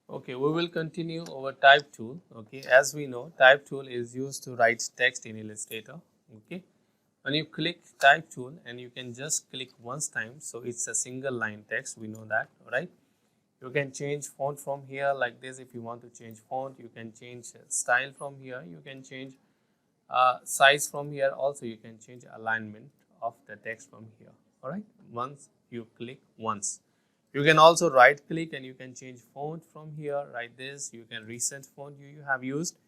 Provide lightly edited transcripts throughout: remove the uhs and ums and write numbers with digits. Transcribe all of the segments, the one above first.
Okay, we will continue over type tool. Okay, as we know, type tool is used to write text in Illustrator. Okay, when you click type tool and you can just click once time, so it's a single line text. We know that, right? You can change font from here like this. If you want to change font, you can change style from here. You can change size from here. Also, you can change alignment of the text from here. All right, once you click once. You can also right click and you can change font from here, right this. You can reset font you have used,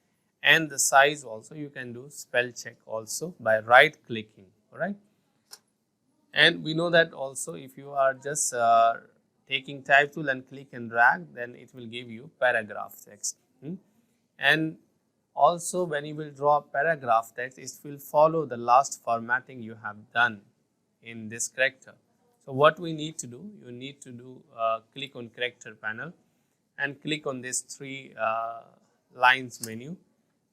and the size also you can do spell check also by right clicking. All right, and we know that also if you are just taking type tool and click and drag, then it will give you paragraph text. And also when you will draw paragraph text, it will follow the last formatting you have done in this character. So what we need to do, you need to do click on character panel and click on this three lines menu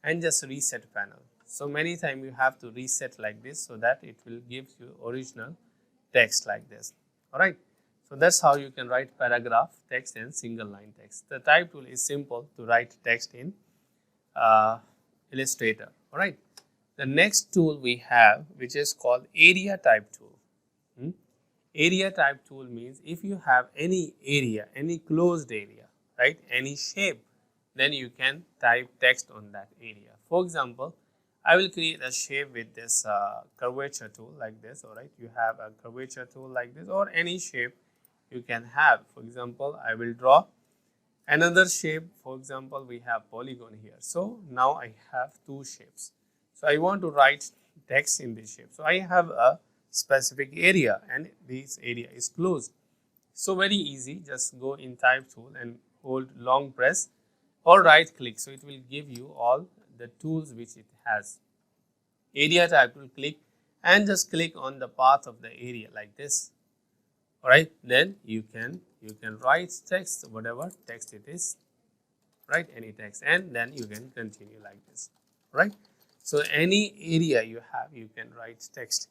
and just reset panel. So many times you have to reset like this so that it will give you original text like this. All right. So that's how you can write paragraph text and single line text. The type tool is simple to write text in Illustrator. All right. The next tool we have, which is called area type tool. Area type tool means if you have any area, any closed area, right, any shape, then you can type text on that area. For example, I will create a shape with this curvature tool like this. All right, you have a curvature tool like this, or any shape you can have. For example, I will draw another shape. For example, we have polygon here. So now I have two shapes. So I want to write text in this shape. So I have a specific area and this area is closed. So very easy, just go in type tool and hold long press or right click. So it will give you all the tools which it has. Area type tool, click and just click on the path of the area like this. All right, then you can write text, whatever text it is, right, any text, and then you can continue like this, right? So any area you have, you can write text.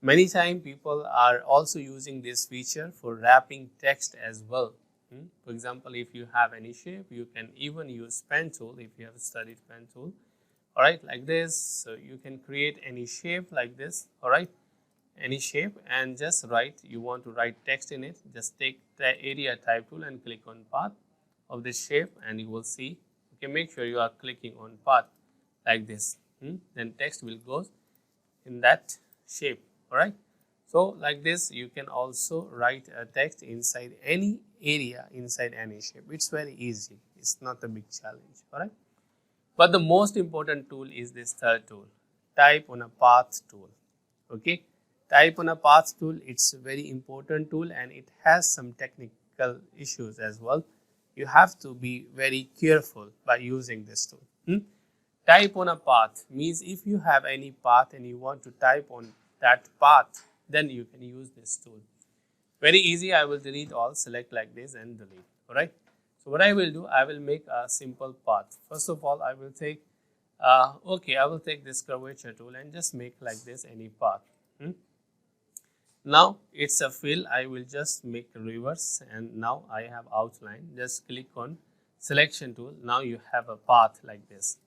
Many times people are also using this feature for wrapping text as well. For example, if you have any shape, you can even use pen tool if you have studied pen tool. All right, like this. So you can create any shape like this. All right, any shape and just write. You want to write text in it. Just take the area type tool and click on path of this shape, and you will see. Okay, make sure you are clicking on path like this. Then text will go in that shape. All right, so like this you can also write a text inside any area, inside any shape. It's very easy, it's not a big challenge. All right, but the most important tool is this third tool, type on a path tool. Okay, type on a path tool, it's a very important tool and it has some technical issues as well. You have to be very careful by using this tool. Type on a path means if you have any path and you want to type on that path, then you can use this tool. Very easy. I will delete all, select like this and delete. All right. So what I will do, I will make a simple path. First of all, I will take I will take this curvature tool and just make like this any path. Now it's a fill. I will just make a reverse and now I have outline. Just click on selection tool. Now you have a path like this.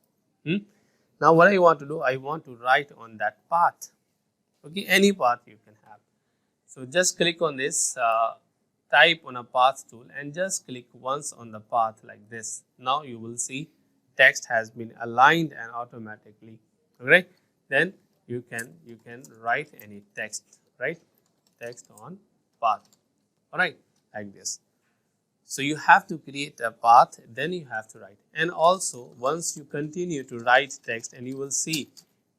Now what I want to do, I want to write on that path. Okay, any path you can have. So just click on this type on a path tool and just click once on the path like this. Now you will see text has been aligned and automatically. Okay, then you can write any text, right? Text on path. All right, like this. So you have to create a path, then you have to write. And also once you continue to write text, and you will see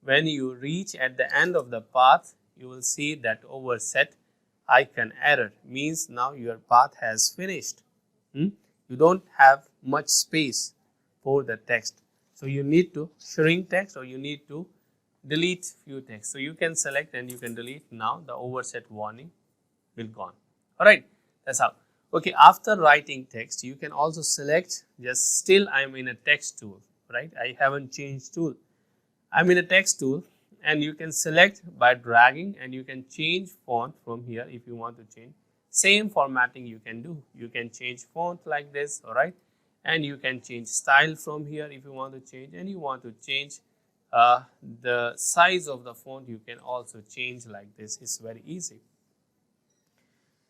when you reach at the end of the path, you will see that overset icon error, means now your path has finished. You don't have much space for the text. So you need to shrink text or you need to delete few text. So you can select and you can delete. Now the overset warning will gone. All right, that's how. Okay, after writing text, you can also select, just still I am in a text tool, right? I haven't changed tool. I'm in a text tool and you can select by dragging and you can change font from here if you want to change. Same formatting you can do. You can change font like this, all right? and you can change style from here if you want to change, and you want to change the size of the font, you can also change like this. It's very easy.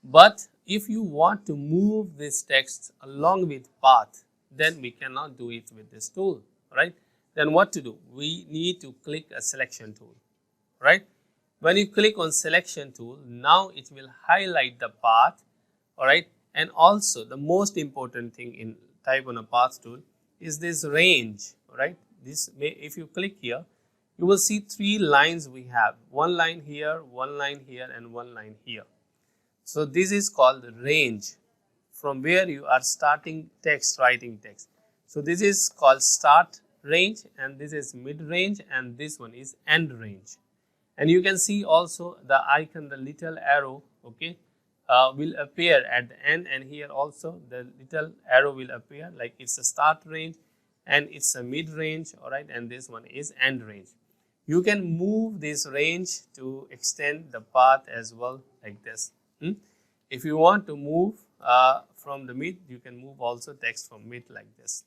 But if you want to move this text along with path, then we cannot do it with this tool, right? Then what to do? We need to click a selection tool, right? When you click on selection tool, now it will highlight the path, all right? And also the most important thing in type on a path tool is this range, right? This may, if you click here, you will see 3 lines we have. One line here, one line here, and one line here. So this is called the range, from where you are starting text, writing text. So this is called start range, and this is mid range, and this one is end range. And you can see also the icon, the little arrow, okay, will appear at the end, and here also the little arrow will appear, like it's a start range and it's a mid range, all right, and this one is end range. You can move this range to extend the path as well, like this. If you want to move from the mid, you can move also text from mid like this.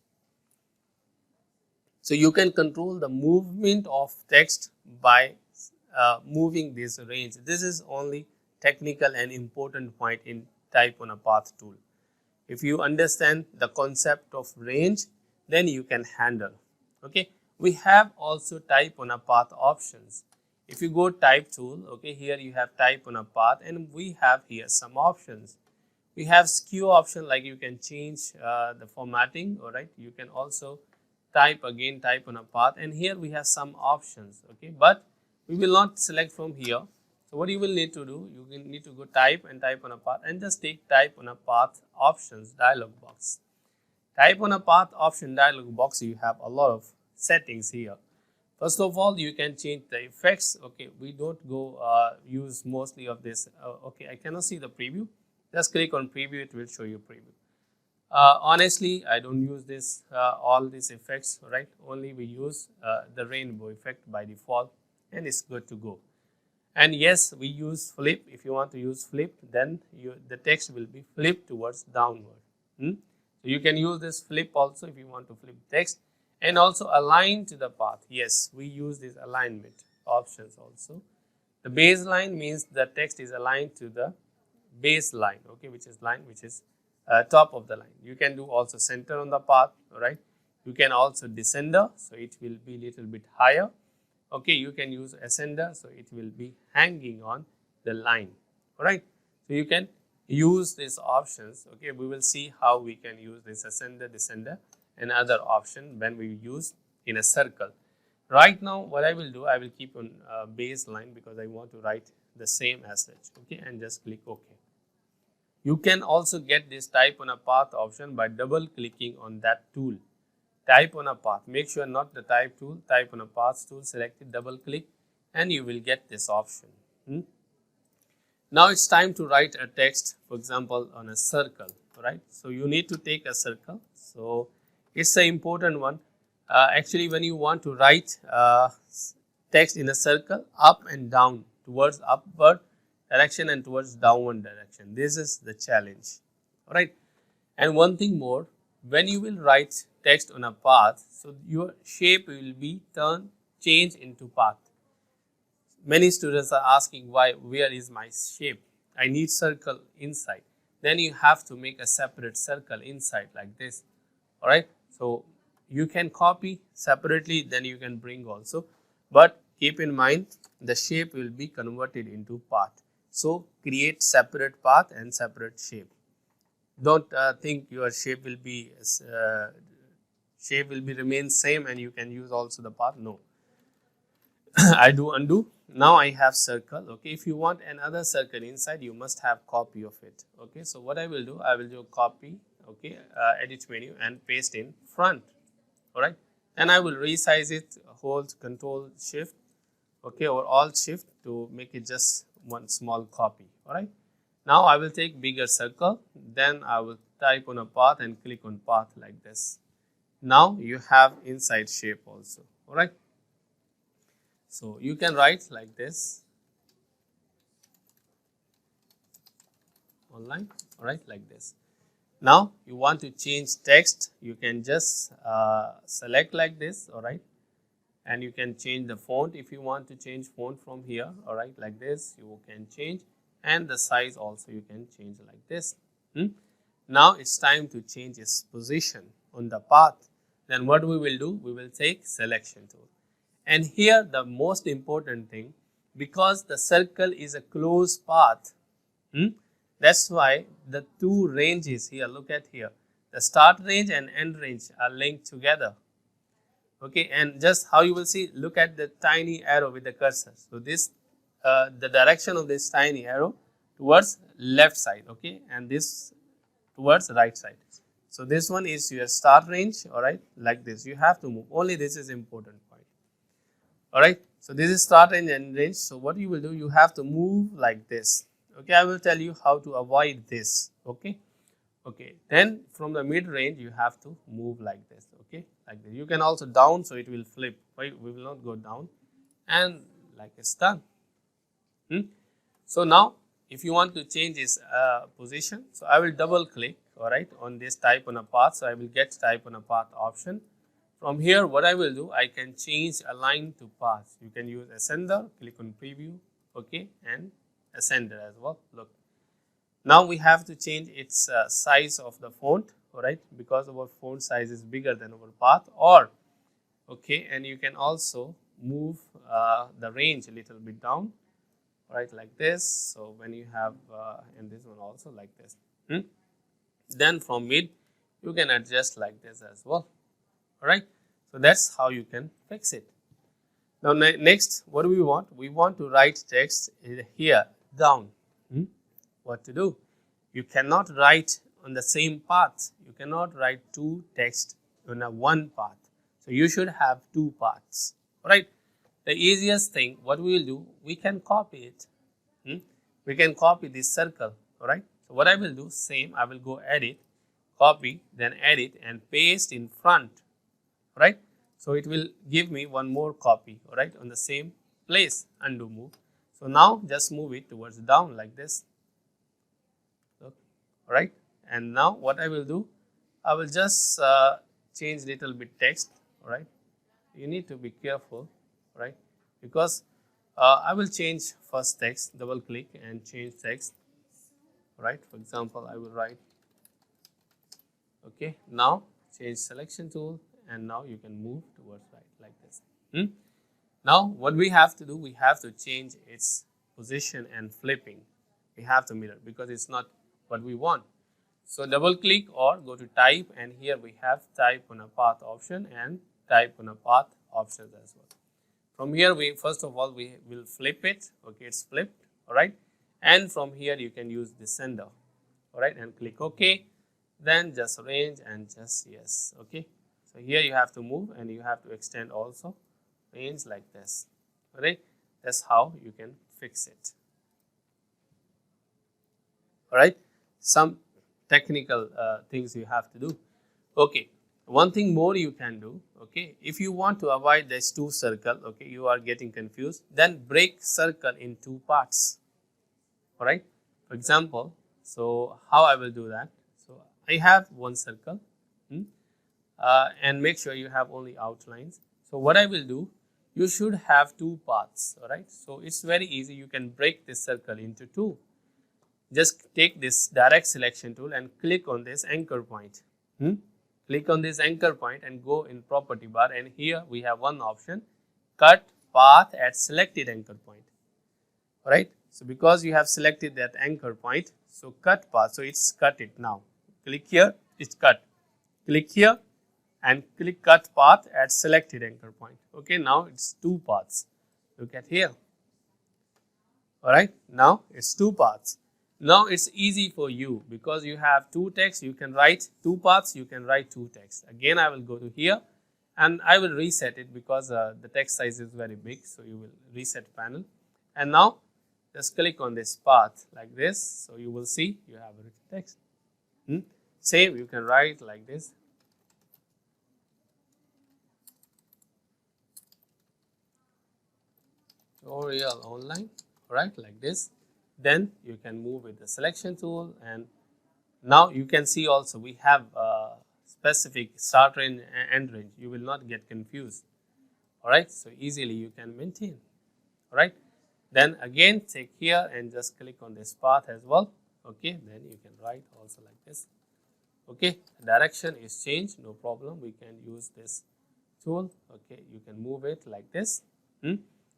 So you can control the movement of text by moving this range. This is only technical and important point in type on a path tool. If you understand the concept of range, then you can handle. Okay, we have also type on a path options. If you go type tool, okay, here you have type on a path, and we have here some options. We have skew option, like you can change the formatting, all right. You can also type again, type on a path, and here we have some options, okay, but we will not select from here. So what you will need to do, you will need to go type and type on a path, and just take type on a path options dialog box. Type on a path option dialog box, you have a lot of settings here. First of all, you can change the effects. Okay, we don't go use mostly of this. Okay, I cannot see the preview. Just click on preview, it will show you preview. Honestly, I don't use this all these effects, right? Only we use the rainbow effect by default, and it's good to go. And yes, we use flip. If you want to use flip, then the text will be flipped towards downward. So you can use this flip also if you want to flip text. And also align to the path. Yes, we use this alignment options also. The baseline means the text is aligned to the baseline, okay, which is line, which is top of the line. You can do also center on the path, all right. You can also descender, so it will be little bit higher. Okay, you can use ascender, so it will be hanging on the line, all right. So you can use these options. Okay, we will see how we can use this ascender, descender, and other option when we use in a circle. Right now, what I will do, I will keep on baseline because I want to write the same as such. Okay, and just click OK. You can also get this type on a path option by double clicking on that tool. Type on a path. Make sure not the type tool, type on a path tool, select it, double click, and you will get this option. Now it's time to write a text, for example, on a circle, right? So you need to take a circle. So it's an important one. Actually, when you want to write text in a circle, up and down, towards upward direction and towards downward direction. This is the challenge, all right? And one thing more, when you will write text on a path, so your shape will be changed into path. Many students are asking, why, where is my shape? I need circle inside. Then you have to make a separate circle inside like this, all right? So you can copy separately, then you can bring also, but keep in mind the shape will be converted into path. So create separate path and separate shape. Don't think your shape will be remain same and you can use also the path. No. I do undo. Now I have circle. Okay, if you want another circle inside, you must have copy of it. Okay, so what I will do, I will do copy. Okay, edit menu and paste in front. All right, and I will resize it, hold Control Shift, okay, or Alt Shift to make it just one small copy. All right, now I will take bigger circle, then I will type on a path and click on path like this. Now you have inside shape also. All right, so you can write like this online. All right, like this. Now you want to change text, you can just select like this, all right, and you can change the font if you want to change font from here, all right, like this you can change, and the size also you can change like this. Now it's time to change its position on the path. Then what we will do, we will take selection tool, and here the most important thing, because the circle is a closed path, that's why the two ranges here, look at here, the start range and end range are linked together. Okay, and just how you will see, look at the tiny arrow with the cursor. So this the direction of this tiny arrow towards left side, okay, and this towards right side. So this one is your start range, all right, like this. You have to move, only this is important point, all right. So this is start range and end range. So what you will do, you have to move like this. Okay, I will tell you how to avoid this. Okay, okay. Then from the mid range, you have to move like this. Okay, like this. You can also down, so it will flip. Right? We will not go down, and like it's done. So now, if you want to change its position, so I will double click, all right, on this type on a path. So I will get type on a path option. From here, what I will do, I can change align to path. You can use ascender, click on preview, okay, and ascender as well. Look, now we have to change its size of the font, all right, because our font size is bigger than our path, or okay, and you can also move the range a little bit down, right, like this. So when you have and this one also like this. Then from mid you can adjust like this as well, all right. So that's how you can fix it. Now next, what do we want? We want to write text here down. What to do? You cannot write on the same path. You cannot write two text on a one path. So you should have two paths, all right. The easiest thing, what we will do, we can copy it. We can copy this circle, all right. So what I will do, same, I will go edit, copy, then edit and paste in front, right. So it will give me one more copy, all right, on the same place, undo move. So now just move it towards down like this, all right. And now what I will do, I will just change little bit text, all right. You need to be careful, right, because I will change first text, double click and change text, right. For example, I will write, okay, now change selection tool, and now you can move towards right like this. Now what we have to do, we have to change its position and flipping. We have to mirror because it's not what we want. So double click or go to type, and here we have type on a path option and type on a path options as well. From here, we first of all we will flip it. Okay, it's flipped, all right. And from here you can use the sender, all right, and click OK. Then just arrange and just yes. Okay, so here you have to move and you have to extend also range like this, all right. That's how you can fix it, all right. Some technical things you have to do. Okay, one thing more you can do, okay, if you want to avoid this two circle, okay, you are getting confused, then break circle in two parts, all right. For example, so how I will do that, so I have one circle, and make sure you have only outlines. So what I will do, you should have two paths, all right. So it's very easy, you can break this circle into two. Just take this direct selection tool and click on this anchor point. Click on this anchor point and go in property bar, and here we have one option, cut path at selected anchor point, all right. So because you have selected that anchor point, so cut path, so it's cut it now. Click here, it's cut. Click here and click cut path at selected anchor point. Okay, now it's two paths. Look at here, all right. Now it's two paths. Now it's easy for you because you have two text, you can write two paths, you can write two text. Again, I will go to here and I will reset it because the text size is very big. So you will reset panel, and now just click on this path like this. So you will see you have written text. Same, you can write like this. Tutorial online, all right, like this. Then you can move with the selection tool and Now you can see also we have specific start range and end range. You will not get confused. Alright, so easily you can maintain. Alright, then again take here and just click on this path as well. Okay, then you can write also like this. Okay, direction is changed, no problem. We can use this tool. Okay, you can move it like this.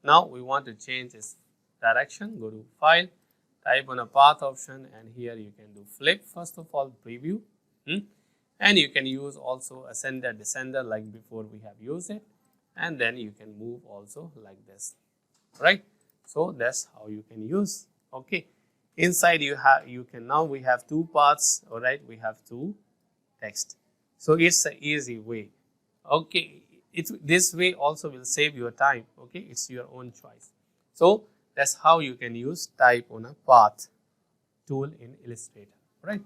Now we want to change this direction. Go to File, type on a path option, and here you can do flip. First of all, preview, and you can use also ascender descender like before we have used it, and then you can move also like this, right? So that's how you can use. Okay, inside you can now we have two paths. All right, we have two text, so it's an easy way. Okay, this way also will save your time. Okay, it's your own choice. So that's how you can use type on a path tool in Illustrator, right?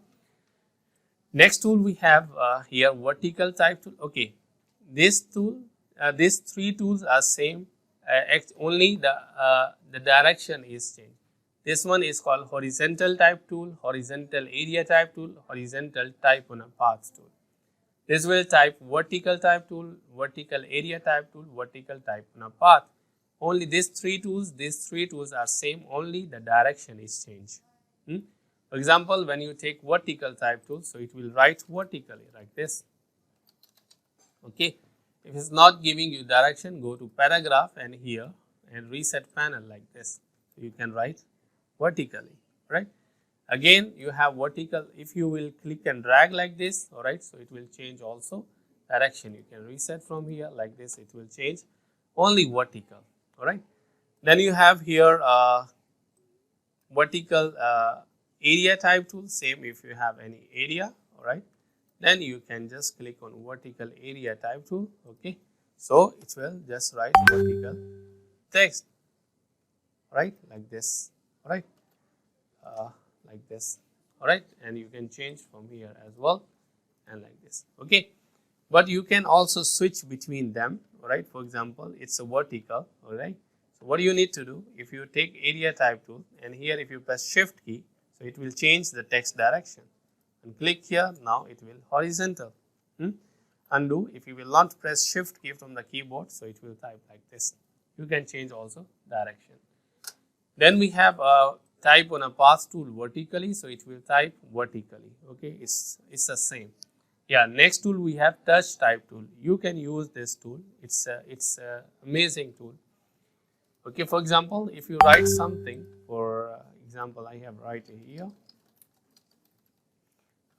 Next tool we have here vertical type tool. Okay, this tool, these three tools are same. Only the direction is changed. This one is called horizontal type tool, horizontal area type tool, horizontal type on a path tool. This will type vertical type tool, vertical area type tool, vertical type on a path. Only these three tools are same, only the direction is changed. For example, when you take vertical type tool, so it will write vertically like this. Okay, if it's not giving you direction, go to paragraph and here and reset panel like this. So you can write vertically, right? Again, you have vertical. If you will click and drag like this, all right, so it will change also direction. You can reset from here like this, it will change only vertical, all right. Then you have here vertical area type tool, same if you have any area, all right. Then you can just click on vertical area type tool, okay. So it will just write vertical text, right, like this, all right. Like this, all right, and you can change from here as well and like this, okay. But you can also switch between them, all right. For example, it's a vertical, all right. So what you need to do, if you take area type tool and here if you press shift key, so it will change the text direction and click here, now it will horizontal. Undo, if you will not press shift key from the keyboard, so it will type like this. You can change also direction. Then we have type on a path tool vertically, so it will type vertically, okay. It's the same. Yeah, next tool we have touch type tool. You can use this tool. It's a amazing tool. Okay, for example, if you write something, for example, I have write here.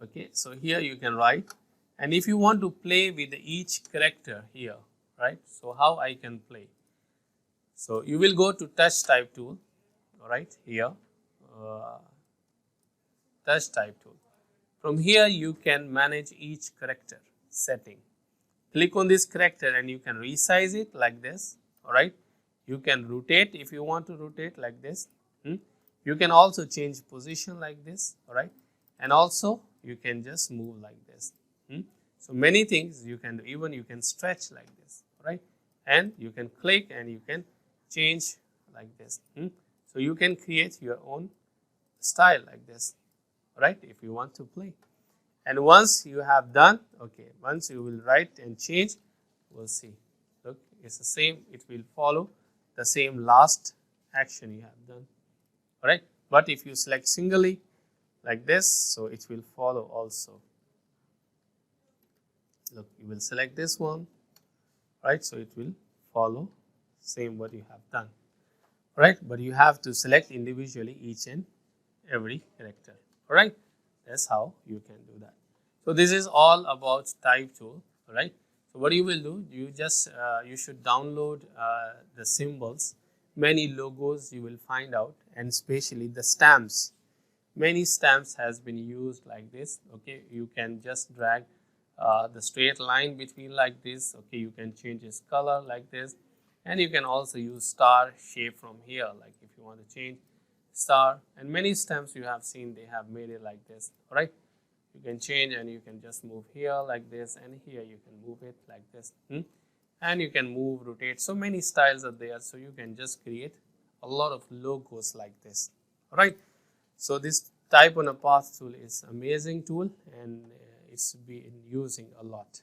Okay, so here you can write, and if you want to play with each character here, right? So how I can play? So you will go to touch type tool, all right, here. Touch type tool. From here you can manage each character setting. Click on this character and you can resize it like this, all right. You can rotate if you want to rotate like this. You can also change position like this, all right, and also you can just move like this. So many things you can do. Even you can stretch like this, right, and you can click and you can change like this. So you can create your own style like this, right, if you want to play. And once you have done, okay, once you will write and change, we'll see. Look, it's the same. It will follow the same last action you have done, all right. But if you select singly like this, so it will follow also. Look, you will select this one, right, so it will follow same what you have done, right. But you have to select individually each and every character, all right. That's how you can do that. So this is all about type tool, all right. So what you will do, you just you should download the symbols, many logos you will find out, and especially the stamps. Many stamps has been used like this, okay. You can just drag the straight line between like this, okay. You can change its color like this, and you can also use star shape from here, like if you want to change star. And many stamps you have seen, they have made it like this, all right. You can change and you can just move here like this, and here you can move it like this, and you can move, rotate. So many styles are there, so you can just create a lot of logos like this, all right. So this Type on a path tool is amazing tool, and it's been using a lot.